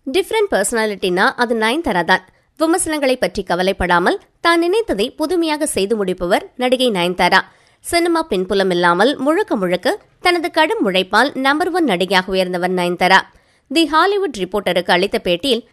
Different பர்சனாலிட்டினா அது நயன்தாரா தான். விமர்சனங்களை பற்றி கவலைப்படாமல் தான் நினைத்ததை புதுமையாக செய்து முடிப்பவர் நடிகை நயன்தாரா. சினிமா பின்புலம் இல்லாமல் முழுக்க முழுக்க தனது கடும் உழைப்பால் நம்பர் 1 நடிகையாக உயர்ந்தவர் நயன்தாரா. தி ஹாலிவுட் ரிப்போர்ட்டருக்கு அளித்த பேட்டியில்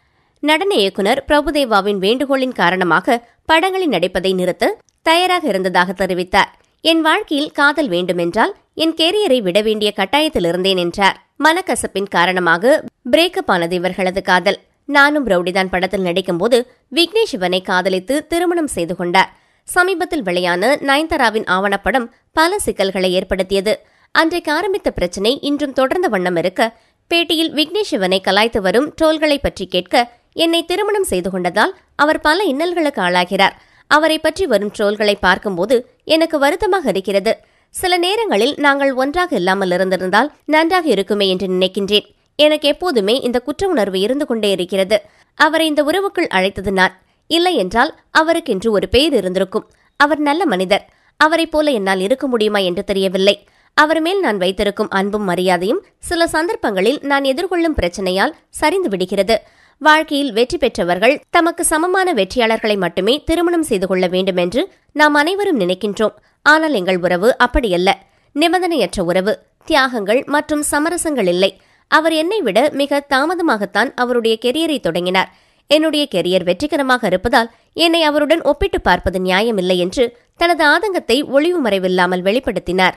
நடன இயக்குநர் பிரபுதேவாவின் வேண்டுகோளின் காரணமாக படங்களில் நடிப்பதை நிறுத்த தயாராக இருந்ததாக தெரிவித்தார். என் வாழ்க்கையில் காதல் வேண்டுமென்றால் என் கேரியரை விட வேண்டிய கட்டாயத்தில் இருந்தேன் என்றார். மனக்கசப்பின் காரணமாக பிரேக்கப் ஆனது இவர்களது காதல். நானும் ரவுடிதான் படத்தில் நடிக்கும்போது விக்னேஷ் சிவனை காதலித்து திருமணம் செய்து கொண்டார். சமீபத்தில் வெளியான நயன்தாராவின் ஆவணப்படம் பல சிக்கல்களை ஏற்படுத்தியது. அன்றைக்கு ஆரம்பித்த பிரச்சினை இன்றும் தொடர்ந்த வண்ணம் இருக்க, பேட்டியில் விக்னேஷ் சிவனை கலாய்த்து வரும் ட்ரோல்களை பற்றி கேட்க, என்னை திருமணம் செய்து கொண்டதால் அவர் பல இன்னல்களுக்கு ஆளாகிறார். அவரை பற்றி வரும் ட்ரோல்களை பார்க்கும்போது எனக்கு வருத்தமாக இருக்கிறது. சில நேரங்களில் நாங்கள் ஒன்றாக இல்லாமல் இருந்திருந்தால் நன்றாக இருக்குமே என்று நினைக்கின்றேன். எனக்கு எப்போதுமே இந்த குற்ற உணர்வு இருந்து கொண்டே இருக்கிறது. அவரை இந்த உறவுக்குள் அழைத்தது நான். இல்லை என்றால் அவருக்கென்று ஒரு பெயர் இருந்திருக்கும். அவர் நல்ல மனிதர். அவரைப் போல என்னால் இருக்க முடியுமா என்று தெரியவில்லை. அவர் மேல் நான் வைத்திருக்கும் அன்பும் மரியாதையும் சில சந்தர்ப்பங்களில் நான் எதிர்கொள்ளும் பிரச்சனையால் சரிந்து விடுகிறது. வாழ்க்கையில் வெற்றி பெற்றவர்கள் தமக்கு சமமான வெற்றியாளர்களை மட்டுமே திருமணம் செய்து கொள்ள வேண்டும் என்று நாம் அனைவரும் நினைக்கின்றோம். ஆனால் எங்கள் உறவு அப்படியல்ல. நிபந்தனையற்ற உறவு, தியாகங்கள் மற்றும் சமரசங்கள் இல்லை. அவர் என்னை விட மிக தாமதமாகத்தான் அவருடைய கெரியரை தொடங்கினார். என்னுடைய கெரியர் வெற்றிகரமாக இருப்பதால் என்னை அவருடன் ஒப்பிட்டு பார்ப்பது நியாயமில்லை என்று தனது ஆதங்கத்தை ஒளிவு மறைவில்லாமல் வெளிப்படுத்தினார்.